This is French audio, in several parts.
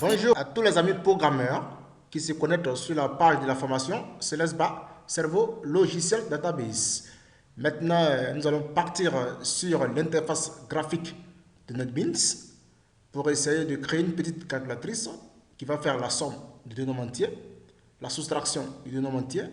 Bonjour à tous les amis programmeurs qui se connectent sur la page de la formation Celesba Cerveau Logiciel Database. Maintenant, nous allons partir sur l'interface graphique de NetBeans pour essayer de créer une petite calculatrice qui va faire la somme de deux nombres entiers, la soustraction de deux nombres entiers,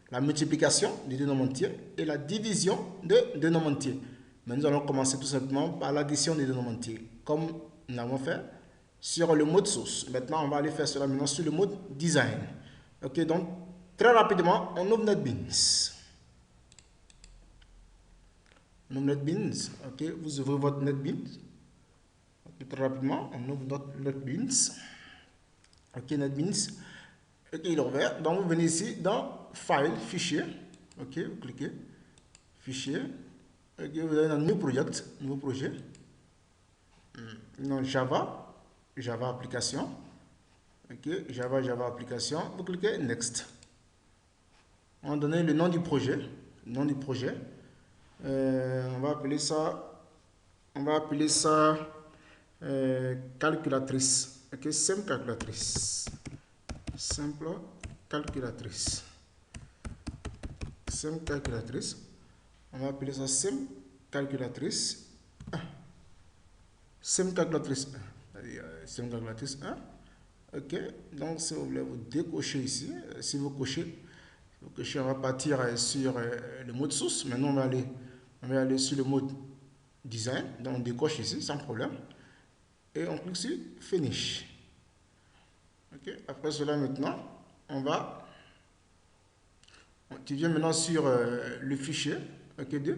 la multiplication de deux nombres entiers et la division de deux nombres entiers. Mais nous allons commencer tout simplement par l'addition des deux nombres entiers, comme nous l'avons fait sur le mode source. Maintenant, on va aller faire cela maintenant sur le mode design. Ok, donc très rapidement, on ouvre NetBeans. On ouvre NetBeans. Ok, vous ouvrez votre NetBeans. Ok, très rapidement, on ouvre notre NetBeans. Ok, NetBeans. Ok, il est ouvert. Donc, vous venez ici dans File, Fichier. Ok, vous cliquez. Fichier. Ok, vous allez dans New Project, nouveau projet. Non, Java application. Ok, Java application. Vous cliquez Next. On va donner le nom du projet. On va appeler ça calculatrice. Ok, simple calculatrice. Simple calculatrice. Simple calculatrice. On va appeler ça simple calculatrice 1. Simple calculatrice 1. Simple calculatrice 1. Ok, donc si vous voulez vous décocher ici, si vous cochez, on va partir sur le mode source. Maintenant, on va aller sur le mode design. Donc, on décoche ici sans problème. Et on clique sur Finish. Ok, après cela, maintenant, tu viens maintenant sur le fichier de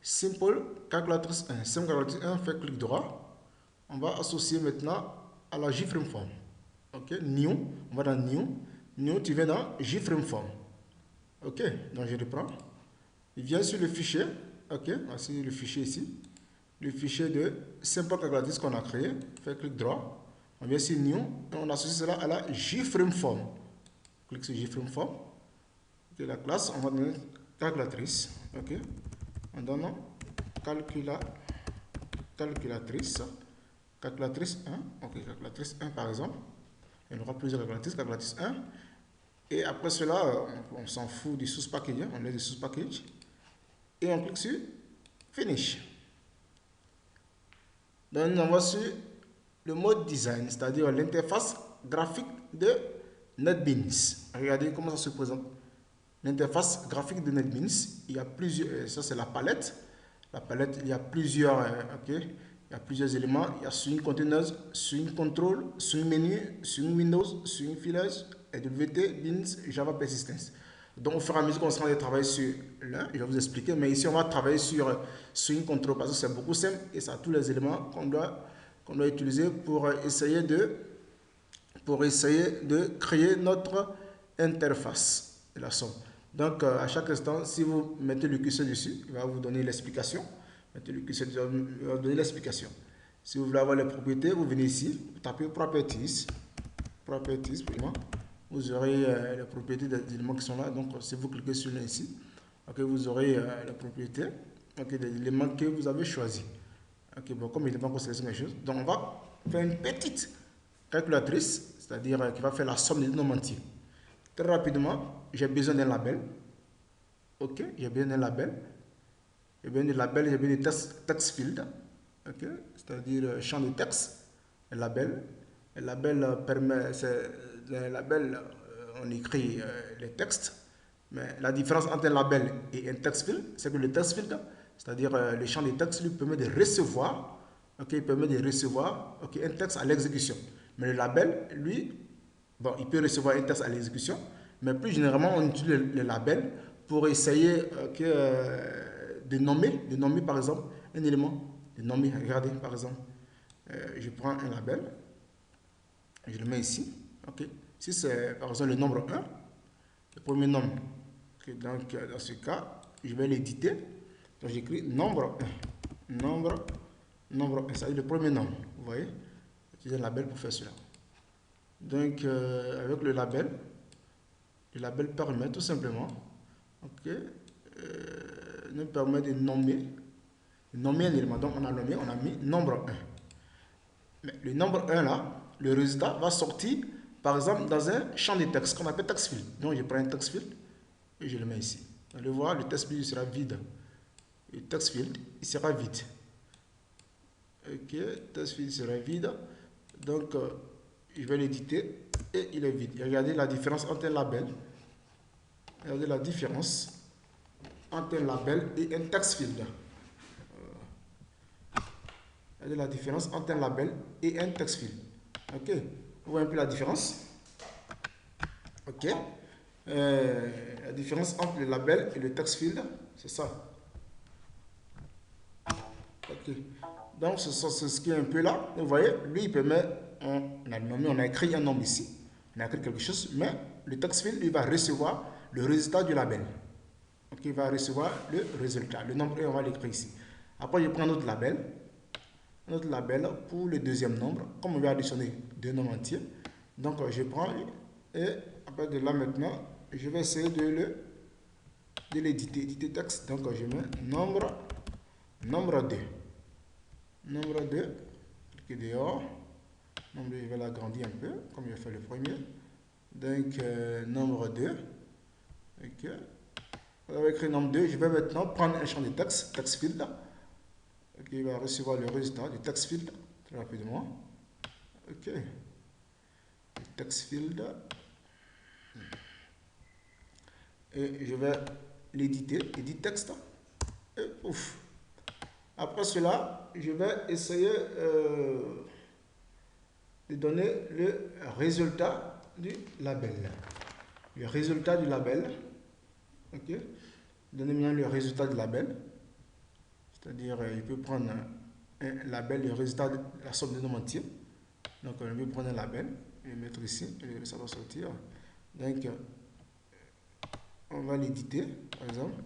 Simple Calculatrice 1. Simple Calculatrice 1, fait clic droit. On va associer maintenant à la JFrameForm. Ok, New, on va dans New. New, tu viens dans JFrameForm. Ok, donc je reprends. Il vient sur le fichier. Ok, voici le fichier ici. Le fichier de Simple Calculatrice qu'on a créé. Fait clic droit. On vient sur New et on associe cela à la JFrameForm. Clique sur JFrameForm. Ok, la classe, on va donner calculatrice. Ok, on donne calculatrice 1. Ok, calculatrice 1 par exemple. Il y aura plusieurs calculatrices 1. Et après cela, on s'en fout du source package. On met du source package. Et on clique sur Finish. Donc, nous avons sur le mode design, c'est-à-dire l'interface graphique de NetBeans. Regardez comment ça se présente. L'interface graphique de NetBeans, il y a plusieurs, ça c'est la palette. La palette, il y a plusieurs, il y a plusieurs éléments. Il y a Swing Containers, Swing Control, Swing Menu, Swing Windows, Swing Files, EWT, Beans, Java Persistence. Donc, au fur et à mesure qu'on sera en train de travailler sur l'un, je vais vous expliquer. Mais ici, on va travailler sur Swing Control parce que c'est beaucoup simple et ça a tous les éléments qu'on doit utiliser pour essayer de créer notre interface de la somme. Donc, à chaque instant, si vous mettez le curseur dessus, il va vous donner l'explication. Mettez le curseur dessus, il va vous donner l'explication. Si vous voulez avoir les propriétés, vous venez ici, vous tapez Properties, vous aurez les propriétés des éléments qui sont là. Donc, si vous cliquez sur l'un ici, okay, vous aurez les propriétés des éléments que vous avez choisis. Ok, bon, comme il n'est pas encore sélectionné les choses, donc on va faire une petite calculatrice, c'est-à-dire qui va faire la somme des deux nombres entiers. Très rapidement, j'ai besoin d'un label. Ok, j'ai besoin d'un label. J'ai besoin de text field. Ok, c'est-à-dire champ de texte. Le label permet, on écrit les textes. Mais la différence entre un label et un text field, c'est que le text field, c'est-à-dire le champ de texte, lui permet de recevoir, il permet de recevoir un texte à l'exécution. Mais le label, lui, bon, il peut recevoir un texte à l'exécution, mais plus généralement, on utilise le label pour essayer de nommer par exemple un élément. De nommer, regardez par exemple, je prends un label, je le mets ici. Ok. Si c'est par exemple le nombre 1, le premier nombre, donc dans ce cas, je vais l'éditer. Donc j'écris nombre 1. Nombre 1, c'est le premier nombre. Vous voyez, j'utilise un label pour faire cela. Donc avec le label permet tout simplement nous permet de nommer un élément. Donc on a mis nombre 1. Mais le nombre 1 là, le résultat va sortir, par exemple, dans un champ de texte qu'on appelle text field. Donc, je prends un text field et je le mets ici. Vous allez voir, le text field sera vide. Le text field, il sera vide. Ok, text field sera vide. Donc, je vais l'éditer et il est vide. Et regardez la différence entre un label. Regardez la différence entre un label et un text field. Regardez la différence entre un label et un text field. Ok, vous voyez un peu la différence. Ok, la différence entre le label et le text field, c'est ça. Ok, donc c'est ce qui est un peu là. Vous voyez, lui il permet, on a écrit un nombre ici, on a écrit quelque chose, mais le text field il va recevoir le résultat du label. Ok, il va recevoir le résultat. Le nombre et on va l'écrire ici. Après, je prends notre label pour le deuxième nombre. Comme on va additionner deux nombres entiers, donc je prends et à partir de là maintenant, je vais essayer de l'éditer. Éditer texte. Donc je mets nombre 2. Nombre 2, cliquez dehors. Nombre 2, je vais l'agrandir un peu, comme j'ai fait le premier. Donc nombre 2. Ok. Vous avez écrit nombre 2. Je vais maintenant prendre un champ de texte, text field. Ok, il va recevoir le résultat du text field très rapidement. Ok. Le text field. Et je vais l'éditer, edit texte. Et ouf. Après cela, je vais essayer de donner le résultat du label. Le résultat du label. Ok. Donnez maintenant le résultat du label. C'est-à-dire, il peut prendre un label, le résultat de la somme de nombres entiers. Donc, on peut prendre un label et le mettre ici, et ça va sortir. Donc, on va l'éditer, par exemple,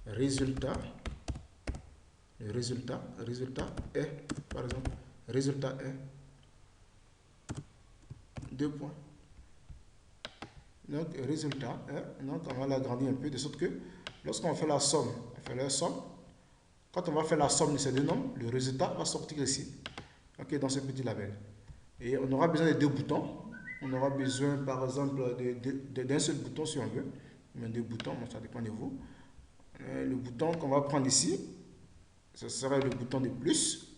résultat, le résultat est, par exemple, résultat est 2 points. Donc, résultat est, donc on va l'agrandir un peu de sorte que lorsqu'on fait la somme, quand on va faire la somme de ces deux nombres, le résultat va sortir ici, ok, dans ce petit label. Et on aura besoin de deux boutons. On aura besoin, par exemple, d'un seul bouton si on veut. Mais deux boutons, bon, ça dépend de vous. Le bouton qu'on va prendre ici, ce sera le bouton de plus.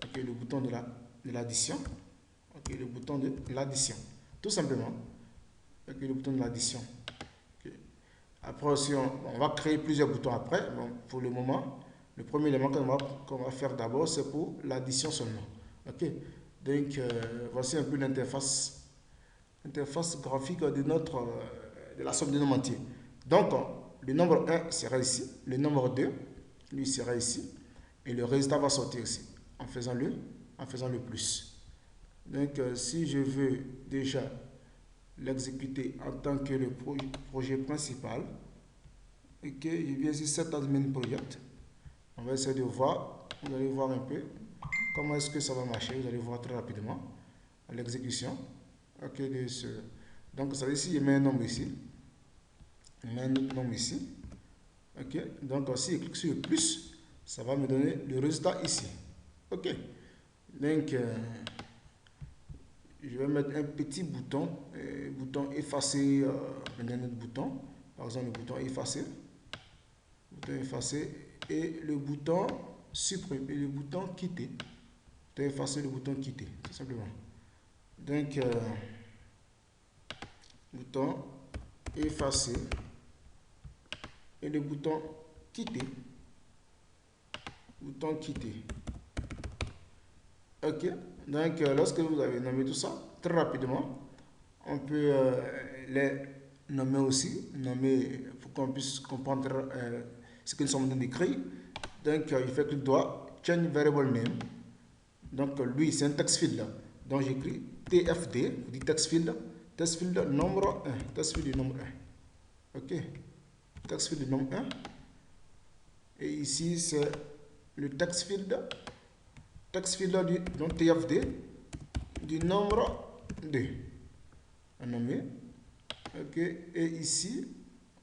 Ok, le bouton de l'addition. Ok, le bouton de l'addition. Tout simplement. Ok, le bouton de l'addition. Okay. Après aussi, on va créer plusieurs boutons après. Bon, pour le moment, le premier élément qu'on va faire d'abord, c'est pour l'addition seulement. Ok. Donc, voici un peu l'interface graphique de la somme de nombres entiers. Donc, le nombre 1 sera ici, le nombre 2, lui sera ici, et le résultat va sortir ici, en faisant le plus. Donc, si je veux déjà l'exécuter en tant que le projet principal, ok, je viens ici, Set Admin Project. On va essayer de voir, vous allez voir un peu comment est-ce que ça va marcher, vous allez voir très rapidement à l'exécution. Ok, donc ça veut dire ici, je mets un nombre ici, je mets un autre nombre ici. Ok, donc si je clique sur le plus, ça va me donner le résultat ici. Ok, donc je vais mettre un petit bouton, bouton effacer, un autre bouton, par exemple le bouton effacer, et le bouton supprimer, et le bouton quitter, effacer le bouton quitter, tout simplement. Donc, bouton effacer et le bouton quitter. Bouton quitter. Ok, donc lorsque vous avez nommé tout ça, très rapidement, on peut les nommer aussi, pour qu'on puisse comprendre ce que nous sommes en train d'écrire. Donc, il fait clic droit, change variable name. Donc, lui, c'est un text field. Donc, j'écris TFD, vous dites text field nombre 1, text field du nombre 1. Ok, text field du nombre 1. Et ici, c'est le text field donc TFD du nombre 2. On nommé. Ok, et ici,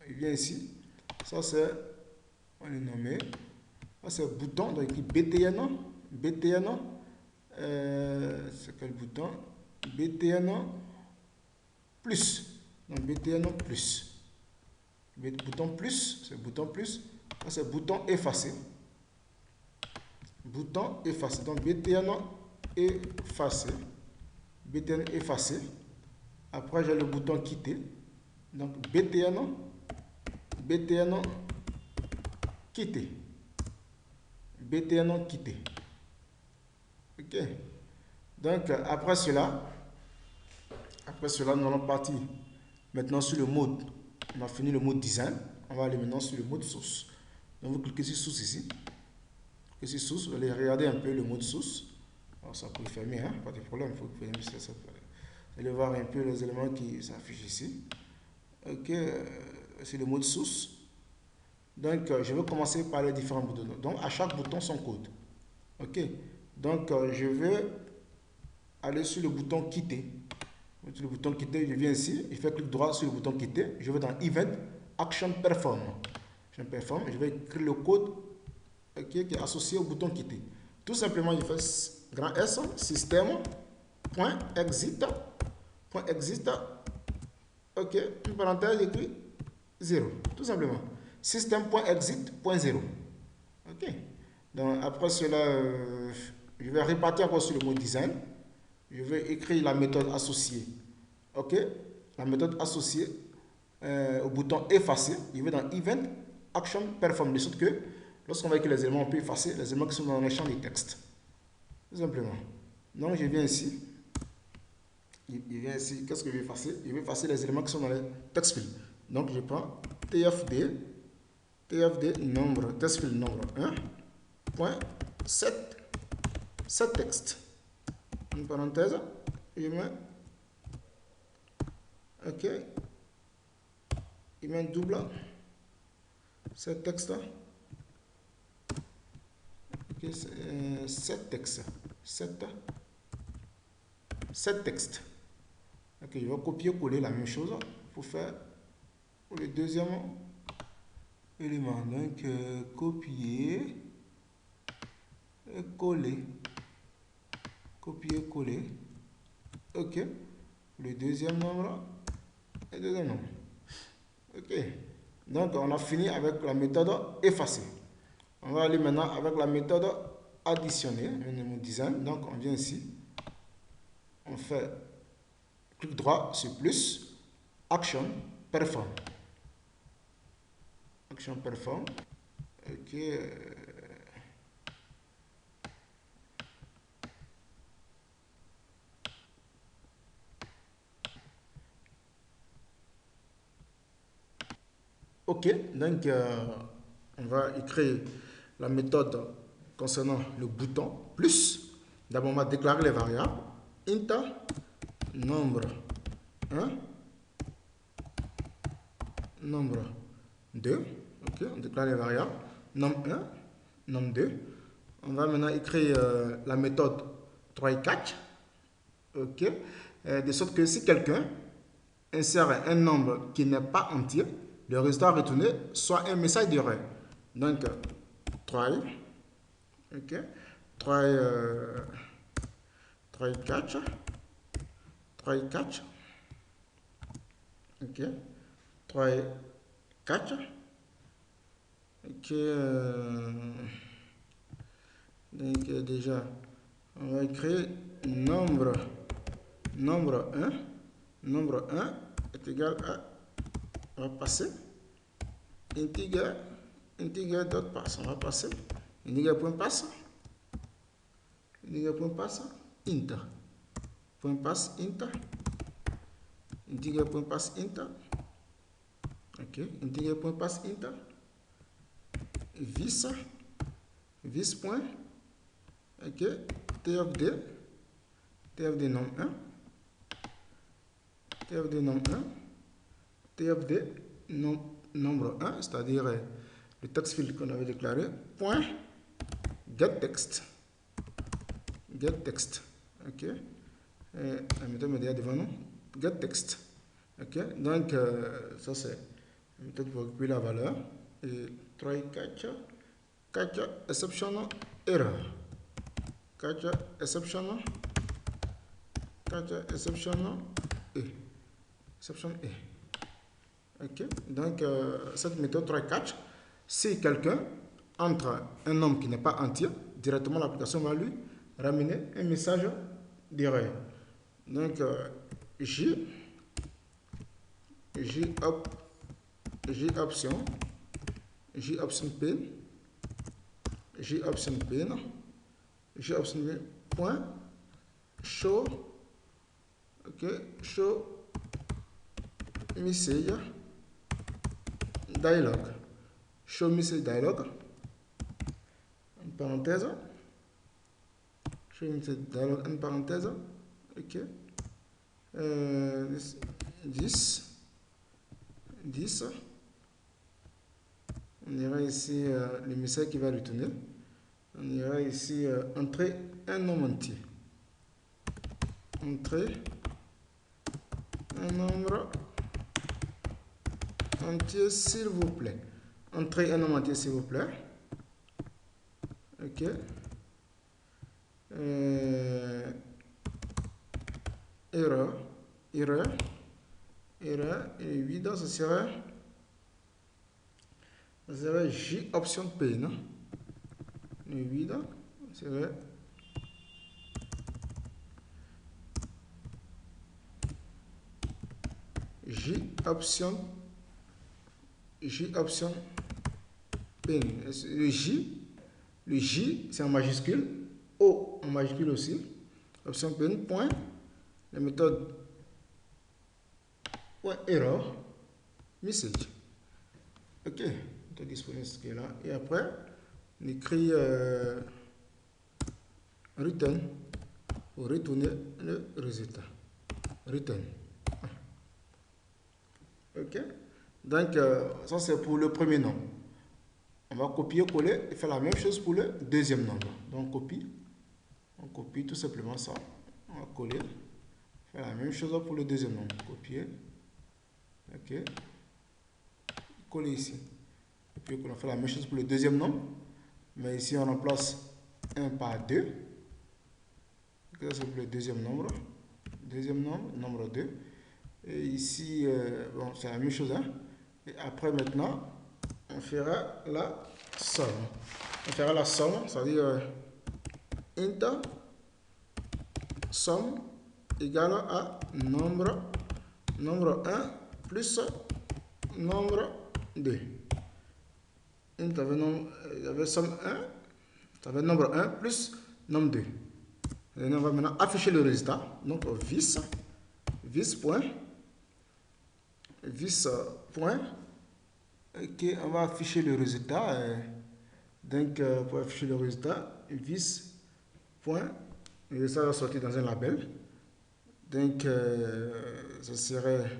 il vient ici. Ça, c'est, on est nommé. Ça, c'est bouton, donc écrit BTN. BTN, c'est quel bouton? btn plus. Donc btn plus. Bouton plus, c'est bouton plus. Ça c'est bouton effacer. Bouton effacer. Donc btn effacer. btn effacer. Après j'ai le bouton quitter. Donc btn quitter. btn quitter. Ok. Donc après cela, nous allons partir maintenant sur le mode. On a fini le mode design. On va aller maintenant sur le mode source. Donc vous cliquez sur source ici. Cliquez sur source. Vous allez regarder un peu le mode source. Alors ça peut fermer, hein? Pas de problème. Il faut fermer ça. Vous allez voir un peu les éléments qui s'affichent ici. Ok. C'est le mode source. Donc je vais commencer par les différents boutons. Donc à chaque bouton son code. Ok. Donc je vais aller sur le bouton quitter. Sur le bouton quitter, je viens ici, je fais clic droit sur le bouton quitter, je vais dans Event, Action Perform. Je vais écrire le code qui est associé au bouton quitter. Tout simplement, je fais grand S, système.exit, ok, une parenthèse, j'écris 0, tout simplement. Système.exit.0. Ok. Donc après cela, je vais repartir encore sur le mode design. Je vais écrire la méthode associée. Ok, la méthode associée au bouton effacer. Je vais dans Event, Action, Perform. De sorte que lorsqu'on va écrire les éléments, on peut effacer les éléments qui sont dans les champs des textes. Tout simplement. Donc je viens ici. Qu'est-ce que je vais effacer? Je vais effacer les éléments qui sont dans les text fields. Donc je prends TFD nombre, text field nombre 1, point 7 texte. Une parenthèse, je mets, ok, je mets un double, ce texte, ok, 7 textes, 7 textes, ok, je vais copier-coller la même chose pour faire pour le deuxième élément, donc copier et coller. Copier-coller. Ok. Le deuxième nombre et le deuxième nombre. Ok. Donc, on a fini avec la méthode effacer. On va aller maintenant avec la méthode additionner. Design. Donc, on vient ici. On fait clic droit sur plus. Action. Perform. Action. Perform. Ok. Ok, donc on va écrire la méthode concernant le bouton plus. D'abord, on va déclarer les variables. Int nombre 1, nombre 2. Ok, on déclare les variables. Nombre 1, nombre 2. On va maintenant écrire la méthode try catch. Ok, de sorte que si quelqu'un insère un nombre qui n'est pas entier, le résultat retourné soit un message d'erreur. Donc, try, ok, try catch, ok, try catch, ok, donc déjà, on va écrire nombre 1 est égal à, on va passer, integer dot pass, on va passer, integer.pass, int, .pass int, integer.pass int, ok, integer.pass int, vis point, ok, tfd nom 1, tfd nombre 1, c'est-à-dire le text field qu'on avait déclaré, point getText, ok, la méthode média devant nous, getText, ok, donc ça c'est la méthode pour récupérer la valeur, et try catch exception error, catch exception catch exception E. Exception E. Ok, donc cette méthode try catch, si quelqu'un entre un nombre qui n'est pas entier, directement l'application va lui ramener un message d'erreur. Donc J option P, J option P point show, ok, show message dialog, show message dialog, en parenthèse, show message dialog en parenthèse, ok, 10, on ira ici le message qui va retourner, on ira ici entrer un nombre entier, entrer un nombre entier s'il vous plaît, entrez un nombre entier s'il vous plaît, ok, erreur, et évident, ce serait J option P, non, évident, ce serait J option P. Le J c'est en majuscule, O en majuscule aussi, option P, point, la méthode point error message. Ok, on disponible ce qui est là, et après on écrit return pour retourner le résultat. Return. Ok, donc ça c'est pour le premier nombre. On va copier-coller et faire la même chose pour le deuxième nombre. Donc on copie tout simplement ça. On va coller, faire la même chose pour le deuxième nombre. Copier, ok, coller ici. Et puis on fait la même chose pour le deuxième nombre, mais ici on remplace 1 par 2. Ça c'est pour le deuxième nombre, nombre 2. Et ici, bon, c'est la même chose, hein? Et après, maintenant, on fera la somme. C'est-à-dire int somme égale à nombre 1 plus nombre 2. Int avait somme 1, ça avait nombre 1 plus nombre 2. Et on va maintenant afficher le résultat. Donc, vis point. Ok, on va afficher le résultat. Donc, pour afficher le résultat, vis point. Et ça va sortir dans un label. Donc, ce serait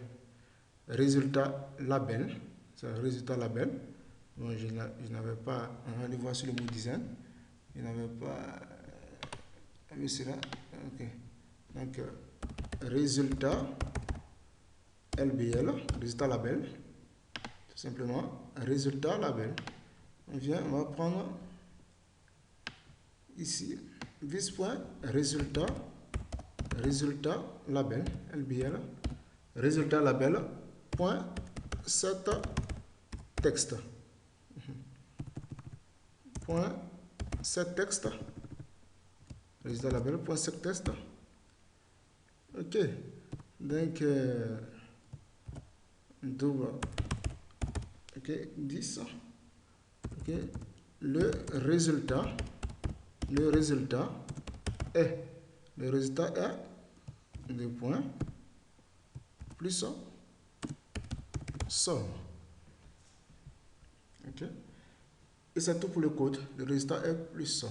résultat label. C'est résultat label. Bon, je n'avais pas. On va aller voir sur le mot design. Je n'avais pas vu cela. Ok. Donc, résultat LBL, résultat label, tout simplement, résultat label. On va prendre ici, vis.résultat, résultat label, LBL, résultat label, point set texte. Point set texte. Résultat label, point set texte. Ok. Donc, double, ok, 10, ok, le résultat est, deux points, plus somme, ok, et c'est tout pour le code, le résultat est plus somme.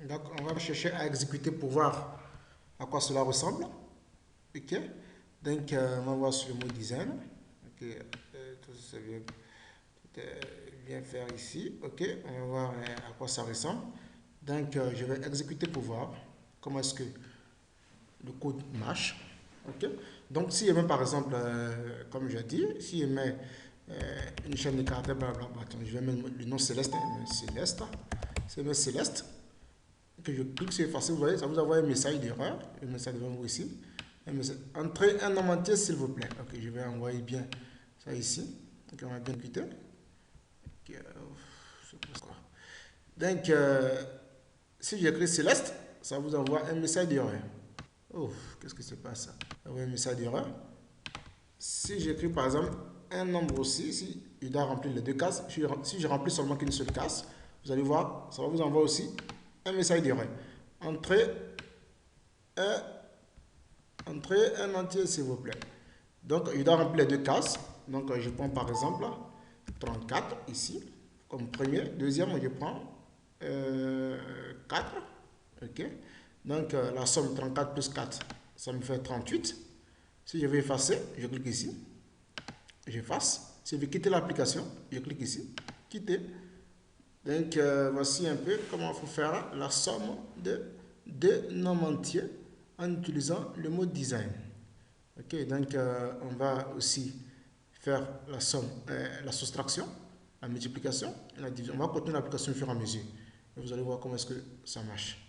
Donc, on va chercher à exécuter pour voir à quoi cela ressemble. Ok, donc on va voir sur le mot design. Ok, tout ça bien faire ici. Ok, on va voir à quoi ça ressemble. Donc je vais exécuter pour voir comment est-ce que le code marche. Ok, donc si je mets par exemple, comme je dis, si je mets une chaîne de caractères, blablabla, je vais mettre le nom Céleste, Céleste. Si je mets Céleste, que je clique sur effacer, vous voyez, ça vous envoie un message d'erreur. Un message devant vous ici. Entrez un nom entier, s'il vous plaît. Ok, je vais envoyer bien ça ici. Ok, on va bien quitter. Okay, donc, si j'écris Céleste, ça vous envoie un message d'erreur. Oh, qu'est-ce que c'est pas ça? Ça envoie un message d'erreur. Si j'écris par exemple un nombre aussi, si il doit remplir les deux cases, si je remplis seulement qu'une seule case, vous allez voir, ça va vous envoyer aussi un message d'erreur. Entrez un entier, s'il vous plaît. Donc, il doit remplir les deux cases. Donc, je prends par exemple 34 ici, comme premier. Deuxième, je prends 4. Ok. Donc, la somme 34 plus 4, ça me fait 38. Si je veux effacer, je clique ici. J'efface. Si je veux quitter l'application, je clique ici. Quitter. Donc, voici un peu comment il faut faire la somme de deux nombres entiers en utilisant le mot design. Ok, donc on va aussi faire la somme, la soustraction, la multiplication et la division. On va continuer l'application au fur et à mesure. Et vous allez voir comment est-ce que ça marche.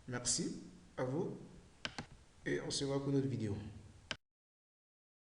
Merci à vous et on se voit pour une autre vidéo.